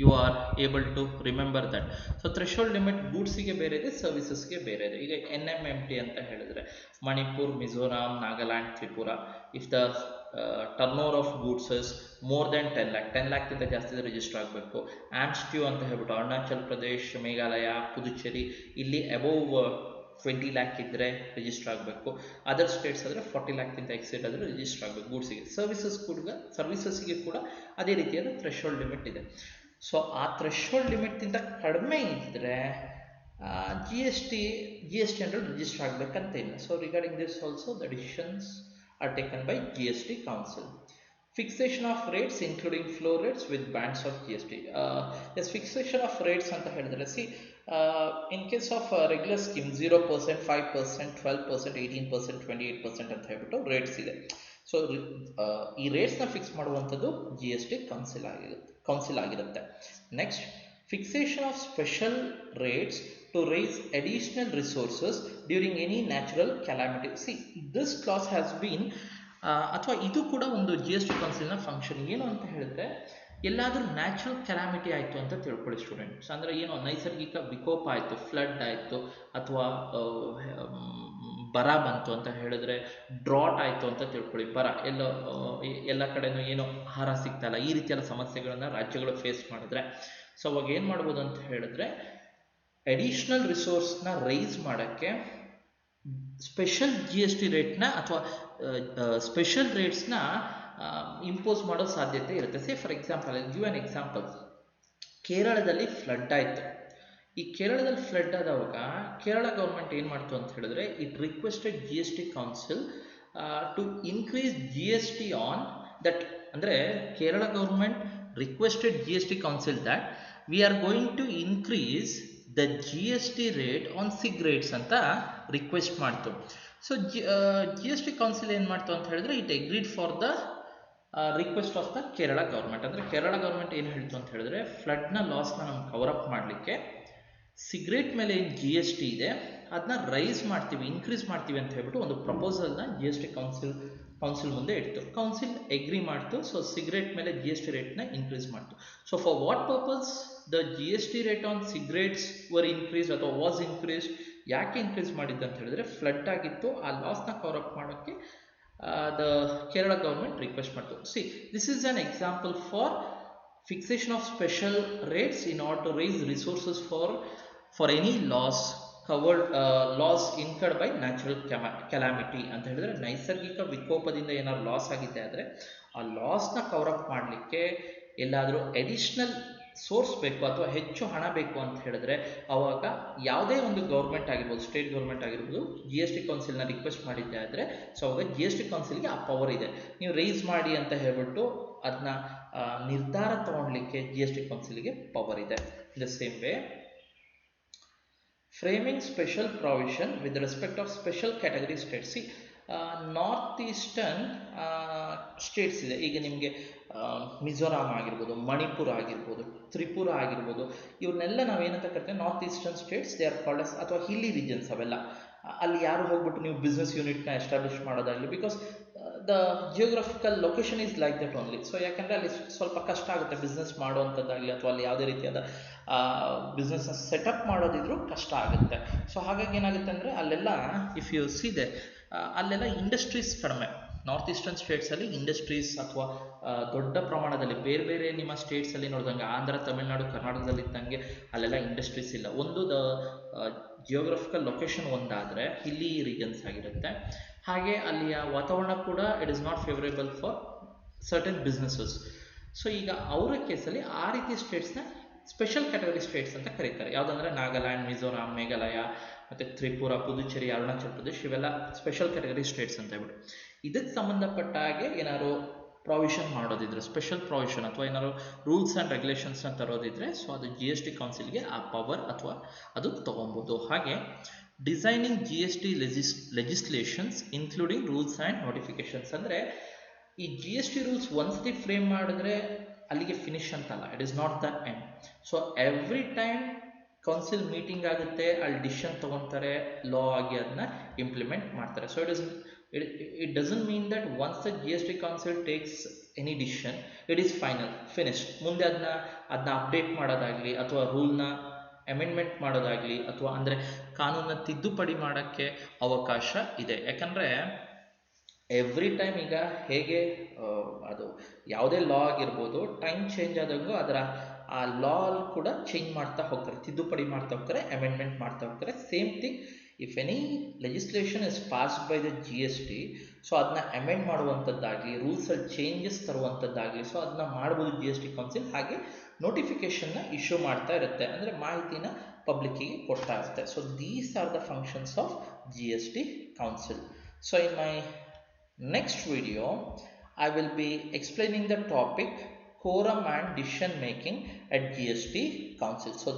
you are able to remember that. So threshold limit goods ಗೆ ಬೇರೆ ಇದೆ, ಸರ್ವಿಸಸ್ ಗೆ ಬೇರೆ ಇದೆ. ಈಗ NMMT ಅಂತ ಹೇಳಿದ್ರೆ Manipur, Mizoram, Nagaland, Tripura, if the turnover of goods is more than 10 lakh, 10 lakh ಗಿಂತ ಜಾಸ್ತಿ ರಿಜಿಸ್ಟರ್ ಆಗಬೇಕು. ಆಮ್ಸ್ಟ್ಯೂ ಅಂತ ಹೇಳ್ಬಿಟ್ಟು ಅರುಣಾಚಲ್ ಪ್ರದೇಶ್, ಮೇಘಾಲಯ, ಪುದುಚೇರಿ, ಇಲ್ಲಿ ಅಬೌವ್ 20 lakh ಇದ್ದರೆ ರಿಜಿಸ್ಟರ್ ಆಗಬೇಕು. ಅದರ್ ಸ್ಟೇಟ್ಸ್ ಆದರೆ 40 lakh ಗಿಂತ ಎಕ್ಸೀಡ್ ಆದರೆ ರಿಜಿಸ್ಟರ್ ಆಗಬೇಕು ಗೂಡ್ಸಿಗೆ. ಸರ್ವಿಸಸ್ಗೆ ಕೂಡ ಅದೇ ರೀತಿಯಾದ ಥ್ರೆಶೋಲ್ಡ್ ಲಿಮಿಟ್ ಇದೆ. ಸೊ ಆ ಥ್ರೆಶೋಲ್ಡ್ ಲಿಮಿಟ್ಗಿಂತ ಕಡಿಮೆ ಇದ್ದರೆ ಜಿ ಎಸ್ ಟಿ ಅಂದರೆ ರಿಜಿಸ್ಟರ್ ಆಗಬೇಕಂತ ಇಲ್ಲ. So regarding this also the decisions are taken by GST Council. Fixation of rates including floor rates with bands of GST. Yes, fixation of rates ಅಂತ ಹೇಳಿದ್ರೆ, C in case of regular scheme 0%, 5%, 12%, 18%, 28% ಅಂತ ಹೇಳ್ಬಿಟ್ಟು rates ಇದೆ. So ಈ ರೇಟ್ಸ್ನ fix ಮಾಡುವಂಥದ್ದು GST council ಆಗಿರುತ್ತೆ. Next, fixation of special rates to raise additional resources during any natural calamity. See this clause has been ಅಥವಾ ಇದು ಕೂಡ ಒಂದು GST ಕೌನ್ಸಿಲ್ನ ಫಂಕ್ಷನ್. ಏನು ಅಂತ ಹೇಳಿದ್ರೆ, ಎಲ್ಲಾದರೂ ನ್ಯಾಚುರಲ್ ಕ್ಯಾಲಾಮಿಟಿ ಆಯಿತು ಅಂತ ತಿಳ್ಕೊಳ್ಳಿ ಸ್ಟೂಡೆಂಟ್ಸ್. ಅಂದರೆ ಏನೋ ನೈಸರ್ಗಿಕ ವಿಕೋಪ ಆಯಿತು, ಫ್ಲಡ್ ಆಯಿತು, ಅಥವಾ ಬರ ಬಂತು ಅಂತ ಹೇಳಿದ್ರೆ, ಡ್ರಾಟ್ ಆಯಿತು ಅಂತ ತಿಳ್ಕೊಳ್ಳಿ. ಬರ ಎಲ್ಲ ಕಡೆನೂ ಏನೋ ಆಹಾರ ಸಿಗ್ತಾಯಿಲ್ಲ, ಈ ರೀತಿಯೆಲ್ಲ ಸಮಸ್ಯೆಗಳನ್ನು ರಾಜ್ಯಗಳು ಫೇಸ್ ಮಾಡಿದ್ರೆ, ಸೊ ಅವಾಗ ಏನು ಮಾಡ್ಬೋದು ಅಂತ ಹೇಳಿದ್ರೆ, ಅಡಿಷ್ನಲ್ ರಿಸೋರ್ಸ್ನ ರೈಸ್ ಮಾಡೋಕ್ಕೆ ಸ್ಪೆಷಲ್ GST ರೇಟ್ನ ಅಥವಾ ಸ್ಪೆಷಲ್ ರೇಟ್ಸ್ನ ಇಂಪೋಸ್ ಮಾಡೋ ಸಾಧ್ಯತೆ ಇರುತ್ತೆ. ಸೇ for example, give an example, ಕೇರಳದಲ್ಲಿ ಫ್ಲಡ್ ಆಯಿತು. ಈ ಕೇರಳದಲ್ಲಿ ಫ್ಲಡ್ ಆದವಾಗ ಕೇರಳ ಗೌರ್ಮೆಂಟ್ ಏನು ಮಾಡ್ತು ಅಂತ ಹೇಳಿದ್ರೆ, it requested GST council to increase GST on that. ಅಂದರೆ Kerala government requested GST council that we are going to increase the GST rate on cigarettes ಅಂತ ರಿಕ್ವೆಸ್ಟ್ ಮಾಡ್ತು. ಸೊ GST ಕೌನ್ಸಿಲ್ ಏನು ಮಾಡ್ತು ಅಂತ ಹೇಳಿದ್ರೆ, it agreed for the request of the Kerala government. ಅಂದರೆ Kerala government ಏನು ಹೇಳ್ತು ಅಂತ ಹೇಳಿದ್ರೆ, ಫ್ಲಡ್ನ ಲಾಸ್ನ ನಮ್ಗೆ ಕವರಪ್ ಮಾಡಲಿಕ್ಕೆ ಸಿಗರೇಟ್ ಮೇಲೆ ಏನು GST ಇದೆ ಅದನ್ನ ರೈಸ್ ಮಾಡ್ತೀವಿ, ಇನ್ಕ್ರೀಸ್ ಮಾಡ್ತೀವಿ ಅಂತ ಹೇಳ್ಬಿಟ್ಟು ಒಂದು ಪ್ರಪೋಸಲ್ನ GST ಕೌನ್ಸಿಲ್ ಮುಂದೆ ಇಡ್ತು. ಕೌನ್ಸಿಲ್ ಎಗ್ರಿ ಮಾಡ್ತು. ಸೊ ಸಿಗರೇಟ್ ಮೇಲೆ GST ರೇಟ್ನ ಇನ್ಕ್ರೀಸ್ ಮಾಡ್ತು. So for what purpose the GST rate on cigarettes var increase ಅಥವಾ ವಾಸ್ ಇನ್ಕ್ರೀಸ್? ಯಾಕೆ ಇನ್ಕ್ರೀಸ್ ಮಾಡಿದ್ದು ಅಂತ ಹೇಳಿದ್ರೆ, ಫ್ಲಡ್ ಆಗಿತ್ತು, ಆ ಲಾಸ್ನ ಕವರಪ್ ಮಾಡೋಕ್ಕೆ ದ ಕೇರಳ ಗೌರ್ಮೆಂಟ್ ರಿಕ್ವೆಸ್ಟ್ ಮಾಡ್ತು. See this is an example for fixation of special rates in order to raise resources for any loss covered loss incurred by natural calamity ಅಂತ ಹೇಳಿದ್ರೆ, ನೈಸರ್ಗಿಕ ವಿಕೋಪದಿಂದ ಏನಾದ್ರು ಲಾಸ್ ಆಗಿದೆ ಆದರೆ ಆ ಲಾಸ್ನ ಕವರಪ್ ಮಾಡಲಿಕ್ಕೆ ಎಲ್ಲಾದರೂ ಅಡಿಷ್ನಲ್ ಸೋರ್ಸ್ ಬೇಕು ಅಥವಾ ಹೆಚ್ಚು ಹಣ ಬೇಕು ಅಂತ ಹೇಳಿದ್ರೆ, ಅವಾಗ ಯಾವುದೇ ಒಂದು ಗೌರ್ಮೆಂಟ್ ಆಗಿರ್ಬೋದು, ಸ್ಟೇಟ್ ಗೌರ್ಮೆಂಟ್ ಆಗಿರ್ಬೋದು, GST ಕೌನ್ಸಿಲ್ನ ರಿಕ್ವೆಸ್ಟ್ ಮಾಡಿದ್ದೆ ಆದರೆ, ಸೊ ಅವಾಗ GST ಕೌನ್ಸಿಲ್ಗೆ ಆ ಪವರ್ ಇದೆ. ನೀವು ರೈಸ್ ಮಾಡಿ ಅಂತ ಹೇಳ್ಬಿಟ್ಟು ಅದನ್ನ ನಿರ್ಧಾರ ತಗೊಳ್ಳಿಕ್ಕೆ GST ಕೌನ್ಸಿಲ್ಗೆ ಪವರ್ ಇದೆ. The same way, framing special provision with respect of special category States. North eastern States ಇದೆ. ಈಗ ನಿಮಗೆ ಮಿಜೋರಾಂ ಆಗಿರ್ಬೋದು, ಮಣಿಪುರ ಆಗಿರ್ಬೋದು, ತ್ರಿಪುರ ಆಗಿರ್ಬೋದು, ಇವ್ರನ್ನೆಲ್ಲ ನಾವೇನಂತ ಕರಿತೇವೆ north eastern States. They are called as, ಅಥವಾ ಹಿಲ್ಲಿ ರೀಜನ್ಸ್ ಅವೆಲ್ಲ. ಅಲ್ಲಿ ಯಾರು ಹೋಗ್ಬಿಟ್ಟು ನೀವು ಬಿಸ್ನೆಸ್ ಯೂನಿಟ್ನ ಎಸ್ಟಾಬ್ಲಿಷ್ ಮಾಡೋದಾಗಲಿ, because the geographical location is like that only. So ಯಾಕಂದರೆ ಅಲ್ಲಿ ಸ್ವಲ್ಪ ಕಷ್ಟ ಆಗುತ್ತೆ ಬಿಸ್ನೆಸ್ ಮಾಡುವಂಥದ್ದಾಗಲಿ, ಅಥವಾ ಅಲ್ಲಿ ಯಾವುದೇ ರೀತಿಯಾದ ಬಿಸ್ನೆಸ್ನ ಸೆಟಪ್ ಮಾಡೋದಿದ್ರೂ ಕಷ್ಟ ಆಗುತ್ತೆ. ಸೊ ಹಾಗಾಗಿ ಏನಾಗುತ್ತೆ ಅಂದರೆ ಅಲ್ಲೆಲ್ಲ ಇಫ್ ಯು ಸಿ ದೆ ಅಲ್ಲೆಲ್ಲ ಇಂಡಸ್ಟ್ರೀಸ್ ಕಡಿಮೆ. ನಾರ್ತ್ ಈಸ್ಟರ್ನ್ ಸ್ಟೇಟ್ಸಲ್ಲಿ ಇಂಡಸ್ಟ್ರೀಸ್ ಅಥವಾ ದೊಡ್ಡ ಪ್ರಮಾಣದಲ್ಲಿ ಬೇರೆ ಬೇರೆ ನಿಮ್ಮ ಸ್ಟೇಟ್ಸಲ್ಲಿ ನೋಡಿದಂಗೆ ಆಂಧ್ರ, ತಮಿಳುನಾಡು, ಕರ್ನಾಟಕದಲ್ಲಿ ಇದ್ದಂಗೆ ಅಲ್ಲೆಲ್ಲ ಇಂಡಸ್ಟ್ರೀಸ್ ಇಲ್ಲ. ಒಂದು ದ ಜಿಯೋಗ್ರಫಿಕಲ್ ಲೊಕೇಶನ್ ಒಂದಾದರೆ ಇಲ್ಲಿ ರೀಜನ್ಸ್ ಆಗಿರುತ್ತೆ. ಹಾಗೆ ಅಲ್ಲಿಯ ವಾತಾವರಣ ಕೂಡ it is not favourable for certain businesses. So ಈಗ ಅವರ ಕೇಸಲ್ಲಿ ಆ ರೀತಿ ಸ್ಟೇಟ್ಸ್ನ ಸ್ಪೆಷಲ್ ಕ್ಯಾಟಗರಿ ಸ್ಟೇಟ್ಸ್ ಅಂತ ಕರೀತಾರೆ. ಯಾವುದಂದ್ರೆ ನಾಗಾಲ್ಯಾಂಡ್, ಮಿಜೋರಾಂ, ಮೇಘಾಲಯ, ಮತ್ತು ತ್ರಿಪುರ, ಪುದುಚೇರಿ, ಅರುಣಾಚಲ್ ಪ್ರದೇಶ್, ಇವೆಲ್ಲ ಸ್ಪೆಷಲ್ ಕ್ಯಾಟಗರಿ ಸ್ಟೇಟ್ಸ್ ಅಂತ ಹೇಳ್ಬಿಟ್ಟು ಇದಕ್ಕೆ ಸಂಬಂಧಪಟ್ಟ ಹಾಗೆ ಏನಾದ್ರು ಪ್ರಾವಿಷನ್ ಮಾಡೋದಿದ್ರೆ, ಸ್ಪೆಷಲ್ ಪ್ರಾವಿಷನ್ ಅಥವಾ ಏನಾದ್ರು ರೂಲ್ಸ್ ಆ್ಯಂಡ್ ರೆಗ್ಯುಲೇಷನ್ಸ್ನ ತರೋದಿದ್ರೆ, ಸೊ ಅದು ಜಿ ಎಸ್ ಟಿ ಕೌನ್ಸಿಲ್ಗೆ ಆ ಪವರ್ ಅಥವಾ ಅದು ತೊಗೊಬೋದು. ಹಾಗೆ designing G S T legislations including rules and notifications, ಅಂದರೆ ಈ ಜಿ ಎಸ್ ಟಿ ರೂಲ್ಸ್ ಒಂದ್ಸತಿ ಫ್ರೇಮ್ ಮಾಡಿದ್ರೆ ಅಲ್ಲಿಗೆ ಫಿನಿಶ್ ಅಂತಲ್ಲ, it is not the end. So every time council meeting ಆಗುತ್ತೆ, ಅಲ್ಲಿ ಡಿಸಿಷನ್ ತೊಗೊತಾರೆ, ಲಾ ಆಗಿ ಅದನ್ನ ಇಂಪ್ಲಿಮೆಂಟ್ ಮಾಡ್ತಾರೆ. So it doesn't mean that once the GST council takes any decision it is final finished. ಮುಂದೆ ಅದನ್ನ ಅಪ್ಡೇಟ್ ಮಾಡೋದಾಗಲಿ ಅಥವಾ ರೂಲ್ನ ಅಮೆಂಡ್ಮೆಂಟ್ ಮಾಡೋದಾಗಲಿ ಅಥವಾ ಅಂದರೆ ಕಾನೂನನ್ನ ತಿದ್ದುಪಡಿ ಮಾಡೋಕ್ಕೆ ಅವಕಾಶ ಇದೆ. ಯಾಕಂದರೆ ಎವ್ರಿ ಟೈಮ್ ಈಗ ಹೇಗೆ ಅದು ಯಾವುದೇ ಲಾ ಆಗಿರ್ಬೋದು, ಟೈಮ್ ಚೇಂಜ್ ಆದಾಗೂ ಅದರ ಆ ಲಾ ಕೂಡ ಚೇಂಜ್ ಮಾಡ್ತಾ ಹೋಗ್ತಾರೆ, ತಿದ್ದುಪಡಿ ಮಾಡ್ತಾ ಹೋಗ್ತಾರೆ, ಅಮೆಂಡ್ಮೆಂಟ್ ಮಾಡ್ತಾ ಹೋಗ್ತಾರೆ. Same thing if any legislation is passed by the G S T, so ಅದನ್ನ ಅಮೆಂಡ್ ಮಾಡುವಂಥದ್ದಾಗಲಿ, ರೂಲ್ಸಲ್ಲಿ ಚೇಂಜಸ್ ತರುವಂಥದ್ದಾಗಲಿ, ಸೊ ಅದನ್ನ ಮಾಡ್ಬೋದು ಜಿ ಎಸ್ ಟಿ ಕೌನ್ಸಿಲ್. ಹಾಗೆ ನೋಟಿಫಿಕೇಶನ್ನ ಇಶ್ಯೂ ಮಾಡ್ತಾ ಇರುತ್ತೆ, ಅಂದರೆ ಮಾಹಿತಿನ ಪಬ್ಲಿಕ್ಕಿಗೆ ಕೊಡ್ತಾ ಇರುತ್ತೆ. So these are the functions of G S T council. So in my next video I will be explaining the topic quorum and decision making at GST council. So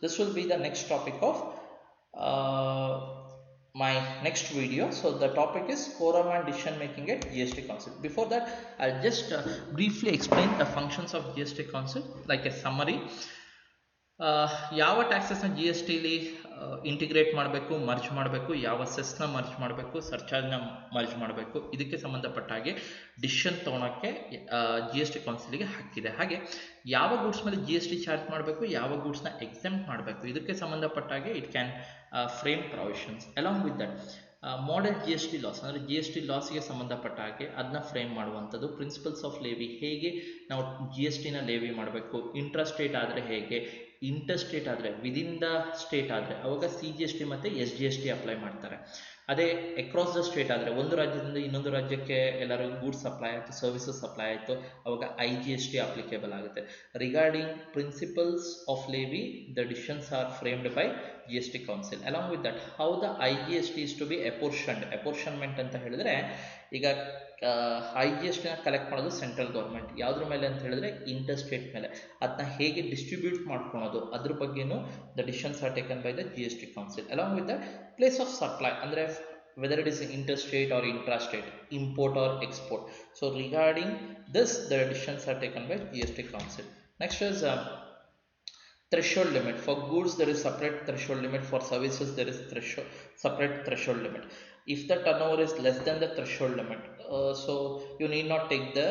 this will be the next topic of my next video. So the topic is quorum and decision making at GST council. Before that I'll just briefly explain the functions of GST council like a summary. ಯಾವ ಟ್ಯಾಕ್ಸಸ್ನ G S ಟಿಲಿ integrate ಮಾಡಬೇಕು, merge ಮಾಡಬೇಕು, ಯಾವ Cessna merge ಮಾಡಬೇಕು, ಸರ್ಚಾರ್ಜ್ನ merge ಮಾಡಬೇಕು, ಇದಕ್ಕೆ ಸಂಬಂಧಪಟ್ಟ ಹಾಗೆ decision ತೊಗೊಳಕ್ಕೆ ಜಿ ಎಸ್ ಟಿ ಕೌನ್ಸಿಲಿಗೆ ಹಾಕಿದೆ. ಹಾಗೆ ಯಾವ ಗೂಡ್ಸ್ ಮೇಲೆ ಜಿ ಎಸ್ ಟಿ ಚಾರ್ಜ್ ಮಾಡಬೇಕು, ಯಾವ ಗೂಡ್ಸ್ನ ಎಕ್ಸೆಂಪ್ಟ್ ಮಾಡಬೇಕು, ಇದಕ್ಕೆ ಸಂಬಂಧಪಟ್ಟ ಹಾಗೆ it can frame provisions. Along with that model G S T loss, ಅಂದರೆ ಜಿ ಎಸ್ ಟಿ ಲಾಸ್ಗೆ ಸಂಬಂಧಪಟ್ಟ ಹಾಗೆ ಅದನ್ನ ಫ್ರೇಮ್ ಮಾಡುವಂಥದ್ದು. ಪ್ರಿನ್ಸಿಪಲ್ಸ್ ಆಫ್ ಲೇವಿ, ಹೇಗೆ ನಾವು ಜಿ ಎಸ್ ಟಿನ ಲೇವಿ ಮಾಡಬೇಕು, ಇಂಟ್ರಾ ಸ್ಟೇಟ್ ಆದರೆ ಹೇಗೆ, ಇಂಟರ್ ಸ್ಟೇಟ್ ಆದರೆ ವಿದಿನ್ ದ ಸ್ಟೇಟ್ ಆದರೆ ಅವಾಗ ಸಿ ಜಿ ಎಸ್ ಟಿ ಮತ್ತು S G S T apply ಮಾಡ್ತಾರೆ. ಅದೇ ಅಕ್ರಾಸ್ ದ ಸ್ಟೇಟ್ ಆದರೆ ಒಂದು ರಾಜ್ಯದಿಂದ ಇನ್ನೊಂದು ರಾಜ್ಯಕ್ಕೆ ಎಲ್ಲರೂ ಗೂಡ್ಸ್ ಸಪ್ಲೈ ಆಯಿತು, ಸರ್ವಿಸಸ್ ಸಪ್ಲೈ ಆಯಿತು, ಅವಾಗ I G S T applicable ಆಗುತ್ತೆ. Regarding principles of levy the decisions are framed by G S T council. Along with that how the I G S T is to be apportioned. Apportionment ಅಂತ ಹೇಳಿದ್ರೆ ಈಗ I G S ಟಿನ collect ಮಾಡೋದು central government, ಯಾವುದ್ರ ಮೇಲೆ ಅಂತ ಹೇಳಿದ್ರೆ inter state ಮೇಲೆ, ಅದನ್ನ ಹೇಗೆ ಡಿಸ್ಟ್ರಿಬ್ಯೂಟ್ ಮಾಡ್ಕೊಳೋದು ಅದ್ರ ಬಗ್ಗೆನೂ the decisions are taken by the G S T council. Along with the place of supply, ಅಂದರೆ whether it is interstate or intrastate, import or export. So regarding this the decisions are taken by GST council. Next is threshold limit. For goods there is separate threshold limit, for services there is separate threshold limit. If the turnover is less than the threshold limit, so you need not take the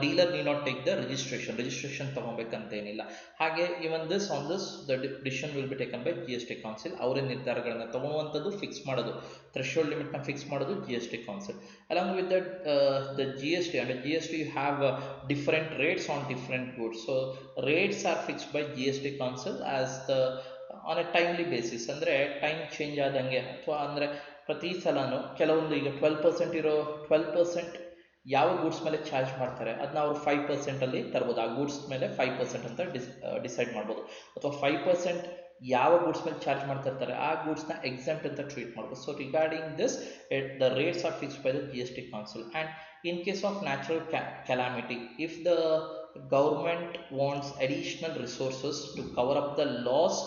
dealer need not take the registration ತಗೋಬೇಕಂತೇನಿಲ್ಲ. ಹಾಗೆ ಇವನ್ on this the decision will be taken by GST council. ಅವರೇ ನಿರ್ಧಾರಗಳನ್ನು ತಗೊಳ್ಳುವಂಥದ್ದು, fix ಮಾಡೋದು, threshold ಲಿಮಿಟ್ನ fix ಮಾಡೋದು GST council. Along with that the GST, under GST you have different rates on different goods. So rates are fixed by GST council as the on a timely basis, ಅಂದರೆ time change ಆದಂಗೆ ಅಥವಾ ಅಂದರೆ ಪ್ರತಿ ಸಲನೂ ಕೆಲವೊಂದು ಈಗ 12% ಇರೋ 12% ಯಾವ goods ಮೇಲೆ ಚಾರ್ಜ್ ಮಾಡ್ತಾರೆ ಅದನ್ನ ಅವರು 5% ತರ್ಬೋದು. ಆ ಗೂಡ್ಸ್ ಮೇಲೆ 5% ಅಂತ ಡಿಸೈಡ್ ಮಾಡ್ಬೋದು. ಅಥವಾ 5% ಯಾವ ಗೂಡ್ಸ್ ಮೇಲೆ ಚಾರ್ಜ್ ಮಾಡ್ತಾ ಇರ್ತಾರೆ ಆ ಗೂಡ್ಸ್ನ ಎಕ್ಸೆಂಪ್ಟ್ ಅಂತ ಟ್ರೀಟ್ ಮಾಡ್ಬೋದು. So regarding this the rates are fixed by the G S T council. And in case of natural calamity, if the government wants additional resources to cover up the loss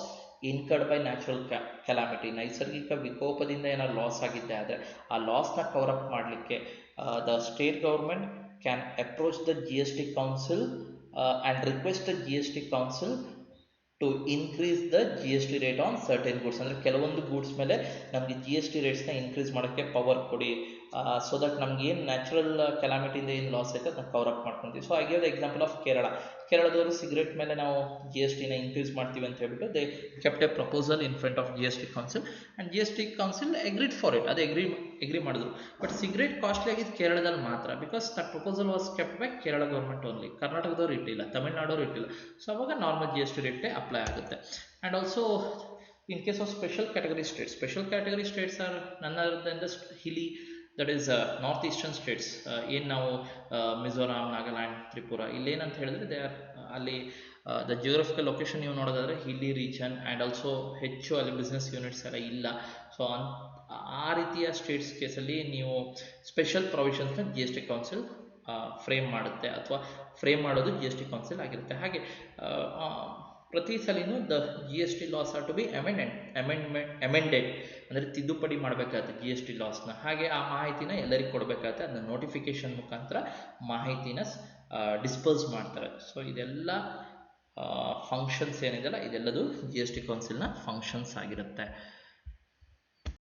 incurred by natural calamity, ನೈಸರ್ಗಿಕ ವಿಕೋಪದಿಂದ ಏನಾದ್ರು loss ಆಗಿದ್ದೆ ಆದರೆ ಆ ಲಾಸ್ನ cover up ಮಾಡಲಿಕ್ಕೆ the state government can approach the GST council and request the GST council to increase the GST rate on certain goods. ಅಂದರೆ ಕೆಲವೊಂದು goods ಮೇಲೆ ನಮಗೆ ಜಿ ಎಸ್ ಟಿ ರೇಟ್ಸ್ನ ಇನ್ಕ್ರೀಸ್ ಮಾಡೋಕ್ಕೆ ಪವರ್ ಕೊಡಿ, ಸೊ ದಟ್ ನಮ್ಗೆ ಏನು ನ್ಯಾಚುರಲ್ ಕೆಲಾಮಿಟಿಯಿಂದ ಏನು ಲಾಸ್ ಆಯ್ತು ಅದನ್ನ ಕವರ್ ಅಪ್ ಮಾಡ್ಕೊತೀವಿ. So I give the example of ಕೇರಳದವರು ಸಿಗರೇಟ್ ಮೇಲೆ ನಾವು ಜಿ ಎಸ್ ಟಿನ ಇನ್ಕ್ರೀಸ್ ಮಾಡ್ತೀವಿ ಅಂತ ಹೇಳ್ಬಿಟ್ಟು they kept a proposal in front of G S T council and G S T council agreed for it. ಅದು agree ಮಾಡಿದ್ರು. ಬಟ್ ಸಿಗರೇಟ್ ಕಾಸ್ಟ್ಲಿ ಆಗಿದ್ದು ಕೇರಳದಲ್ಲಿ ಮಾತ್ರ, because that proposal was kept by Kerala government only. ಕರ್ನಾಟಕದವ್ರು ಇಟ್ಟಿಲ್ಲ, ತಮಿಳ್ನಾಡವ್ರು ಇಟ್ಟಿಲ್ಲ. So ಅವಾಗ ನಾರ್ಮಲ್ ಜಿ ಎಸ್ ಟಿ ರೇಟೇ ಅಪ್ಲೈ ಆಗುತ್ತೆ. And also in case of special category states are none other than the hilly, that is northeastern states. ಏನು ನಾವು ಮಿಜೋರಾಂ, ನಾಗಾಲ್ಯಾಂಡ್, ತ್ರಿಪುರ ಇಲ್ಲೇನಂತ ಹೇಳಿದ್ರೆ ದೇ ಆರ್ ಅಲ್ಲಿ ದ ಜಿಯೋಗ್ರಫಿಕಲ್ ಲೊಕೇಶನ್ ನೀವು ನೋಡೋದಾದರೆ ಹಿಲ್ಲಿ ರೀಜನ್ ಆ್ಯಂಡ್ ಆಲ್ಸೋ ಹೆಚ್ಚು ಅಲ್ಲಿ ಬಿಸ್ನೆಸ್ ಯೂನಿಟ್ಸ್ ಎಲ್ಲ ಇಲ್ಲ. ಸೊ ಆ ರೀತಿಯ ಸ್ಟೇಟ್ಸ್ ಕೇಸಲ್ಲಿ ನೀವು ಸ್ಪೆಷಲ್ ಪ್ರಾವಿಷನ್ಸ್ನ G S T council frame ಮಾಡುತ್ತೆ, ಅಥವಾ ಫ್ರೇಮ್ ಮಾಡೋದು ಜಿ ಎಸ್ ಟಿ ಕೌನ್ಸಿಲ್ ಆಗಿರುತ್ತೆ. ಹಾಗೆ ಪ್ರತಿ ಸಲಿನೂ the G S T laws are to be amended ಅಂದರೆ ತಿದ್ದುಪಡಿ ಮಾಡಬೇಕಾಗುತ್ತೆ ಜಿ ಎಸ್ ಟಿ ಲಾಸ್ನ. ಹಾಗೆ ಆ ಮಾಹಿತಿನ ಎಲ್ಲರಿಗೂ ಕೊಡಬೇಕಾಗುತ್ತೆ, ಅದನ್ನ ನೋಟಿಫಿಕೇಶನ್ ಮುಖಾಂತರ ಮಾಹಿತಿನ ಡಿಸ್ಪೋಸ್ ಮಾಡ್ತಾರೆ. ಸೊ ಇದೆಲ್ಲ ಫಂಕ್ಷನ್ಸ್ ಏನಿದೆಯಲ್ಲ ಇದೆಲ್ಲದು ಜಿ ಎಸ್ ಟಿ ಕೌನ್ಸಿಲ್ನ ಫಂಕ್ಷನ್ಸ್ ಆಗಿರುತ್ತೆ.